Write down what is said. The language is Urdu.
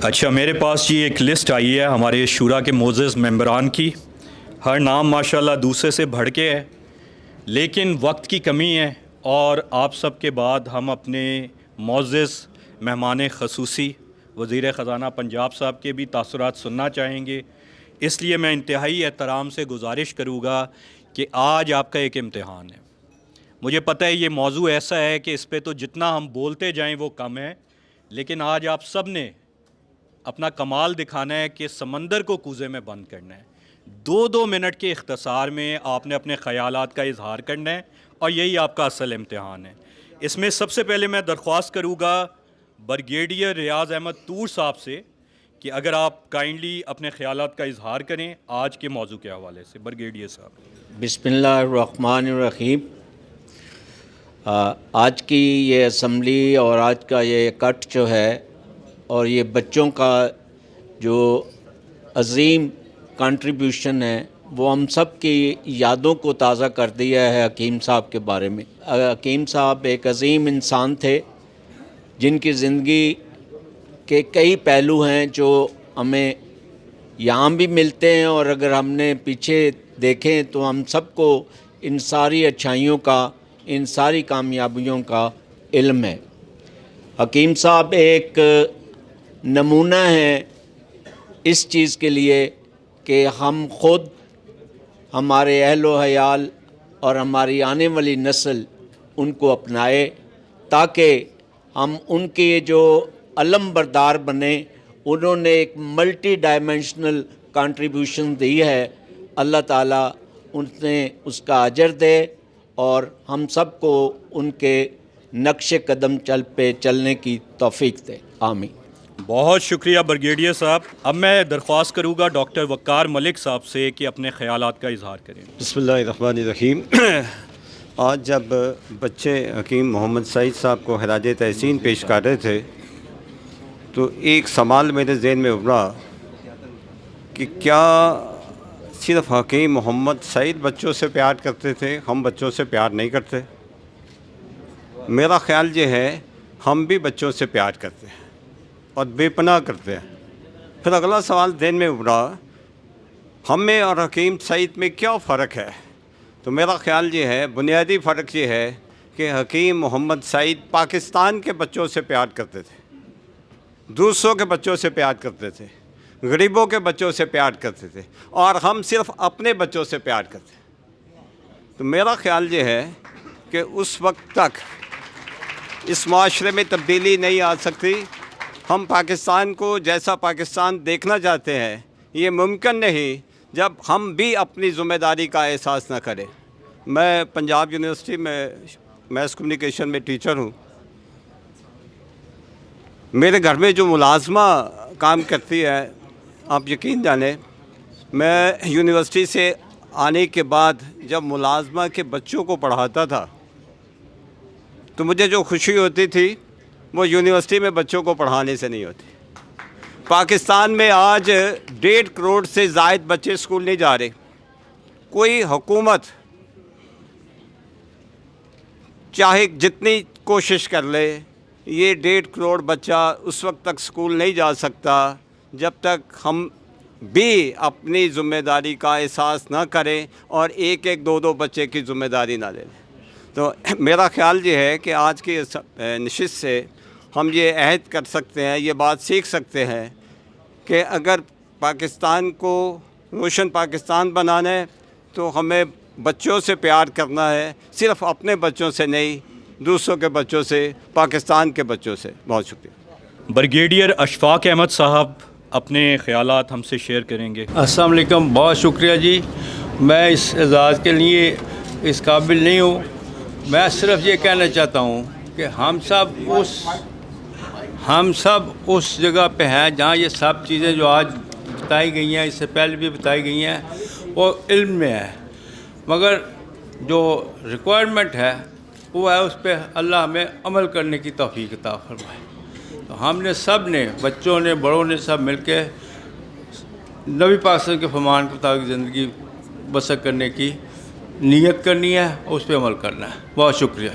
اچھا، میرے پاس جی ایک لسٹ آئی ہے ہمارے شورا کے معزز ممبران کی. ہر نام ماشاءاللہ دوسرے سے بڑھ کے ہے، لیکن وقت کی کمی ہے اور آپ سب کے بعد ہم اپنے معزز مہمان خصوصی وزیر خزانہ پنجاب صاحب کے بھی تاثرات سننا چاہیں گے. اس لیے میں انتہائی احترام سے گزارش کروں گا کہ آج آپ کا ایک امتحان ہے. مجھے پتہ ہے یہ موضوع ایسا ہے کہ اس پہ تو جتنا ہم بولتے جائیں وہ کم ہے، لیکن آج آپ سب نے اپنا کمال دکھانا ہے کہ سمندر کو کوزے میں بند کرنا ہے. 2 منٹ کے اختصار میں آپ نے اپنے خیالات کا اظہار کرنا ہے اور یہی آپ کا اصل امتحان ہے. اس میں سب سے پہلے میں درخواست کروں گا بریگیڈیئر ریاض احمد طور صاحب سے کہ اگر آپ کائنڈلی اپنے خیالات کا اظہار کریں آج کے موضوع کے حوالے سے. بریگیڈیئر صاحب. بسم اللہ الرحمن الرحیم. آج کی یہ اسمبلی اور آج کا یہ کٹ جو ہے اور یہ بچوں کا جو عظیم کنٹریبیوشن ہے وہ ہم سب کی یادوں کو تازہ کر دیا ہے حکیم صاحب کے بارے میں. حکیم صاحب ایک عظیم انسان تھے جن کی زندگی کے کئی پہلو ہیں جو ہمیں یہاں بھی ملتے ہیں، اور اگر ہم نے پیچھے دیکھیں تو ہم سب کو ان ساری اچھائیوں کا، ان ساری کامیابیوں کا علم ہے. حکیم صاحب ایک نمونہ ہیں اس چیز کے لیے کہ ہم خود، ہمارے اہل و عیال اور ہماری آنے والی نسل ان کو اپنائے تاکہ ہم ان کے جو علم بردار بنیں. انہوں نے ایک ملٹی ڈائمینشنل کنٹریبیوشن دی ہے. اللہ تعالیٰ ان نے اس کا اجر دے اور ہم سب کو ان کے نقش قدم پہ چلنے کی توفیق دے. آمین. بہت شکریہ بریگیڈیئر صاحب. اب میں درخواست کروں گا ڈاکٹر وقار ملک صاحب سے کہ اپنے خیالات کا اظہار کریں. بسم اللہ الرحمن الرحیم. آج جب بچے حکیم محمد سعید صاحب کو خراج تحسین پیش کر رہے تھے تو ایک سوال میرے ذہن میں ابھرا کہ کیا صرف حکیم محمد سعید بچوں سے پیار کرتے تھے، ہم بچوں سے پیار نہیں کرتے؟ میرا خیال یہ ہے ہم بھی بچوں سے پیار کرتے ہیں اور بے پناہ کرتے ہیں. پھر اگلا سوال ذہن میں ابھرا، ہم میں اور حکیم سعید میں کیا فرق ہے؟ تو میرا خیال یہ ہے، بنیادی فرق یہ ہے کہ حکیم محمد سعید پاکستان کے بچوں سے پیار کرتے تھے، دوسروں کے بچوں سے پیار کرتے تھے، غریبوں کے بچوں سے پیار کرتے تھے، اور ہم صرف اپنے بچوں سے پیار کرتے ہیں. تو میرا خیال یہ ہے کہ اس وقت تک اس معاشرے میں تبدیلی نہیں آ سکتی. ہم پاکستان کو جیسا پاکستان دیکھنا چاہتے ہیں یہ ممکن نہیں جب ہم بھی اپنی ذمہ داری کا احساس نہ کریں. میں پنجاب یونیورسٹی میں میس کمیونیکیشن میں ٹیچر ہوں. میرے گھر میں جو ملازمہ کام کرتی ہے، آپ یقین جانیں، میں یونیورسٹی سے آنے کے بعد جب ملازمہ کے بچوں کو پڑھاتا تھا تو مجھے جو خوشی ہوتی تھی وہ یونیورسٹی میں بچوں کو پڑھانے سے نہیں ہوتی. پاکستان میں آج 1.5 کروڑ سے زائد بچے اسکول نہیں جا رہے. کوئی حکومت چاہے جتنی کوشش کر لے، یہ 1.5 کروڑ بچہ اس وقت تک اسکول نہیں جا سکتا جب تک ہم بھی اپنی ذمہ داری کا احساس نہ کریں اور ایک 2 بچے کی ذمہ داری نہ لے لیں. تو میرا خیال یہ ہے کہ آج کی نشست سے ہم یہ عہد کر سکتے ہیں، یہ بات سیکھ سکتے ہیں کہ اگر پاکستان کو روشن پاکستان بنانا ہے تو ہمیں بچوں سے پیار کرنا ہے، صرف اپنے بچوں سے نہیں، دوسروں کے بچوں سے، پاکستان کے بچوں سے. بہت شکریہ. بریگیڈیئر اشفاق احمد صاحب اپنے خیالات ہم سے شیئر کریں گے. السلام علیکم. بہت شکریہ جی. میں اس اعزاز کے لیے اس قابل نہیں ہوں. میں صرف یہ کہنا چاہتا ہوں کہ ہم سب اس جگہ پہ ہیں جہاں یہ سب چیزیں جو آج بتائی گئی ہیں، اس سے پہلے بھی بتائی گئی ہیں، وہ علم میں ہے، مگر جو ریکوائرمنٹ ہے وہ ہے اس پہ اللہ ہمیں عمل کرنے کی توفیق عطا فرمائے. تو ہم نے سب نے، بچوں نے، بڑوں نے، سب مل کے نبی پاک صلی اللہ علیہ وسلم کے فرمان کے مطابق زندگی بسر کرنے کی نیت کرنی ہے اور اس پہ عمل کرنا ہے. بہت شکریہ.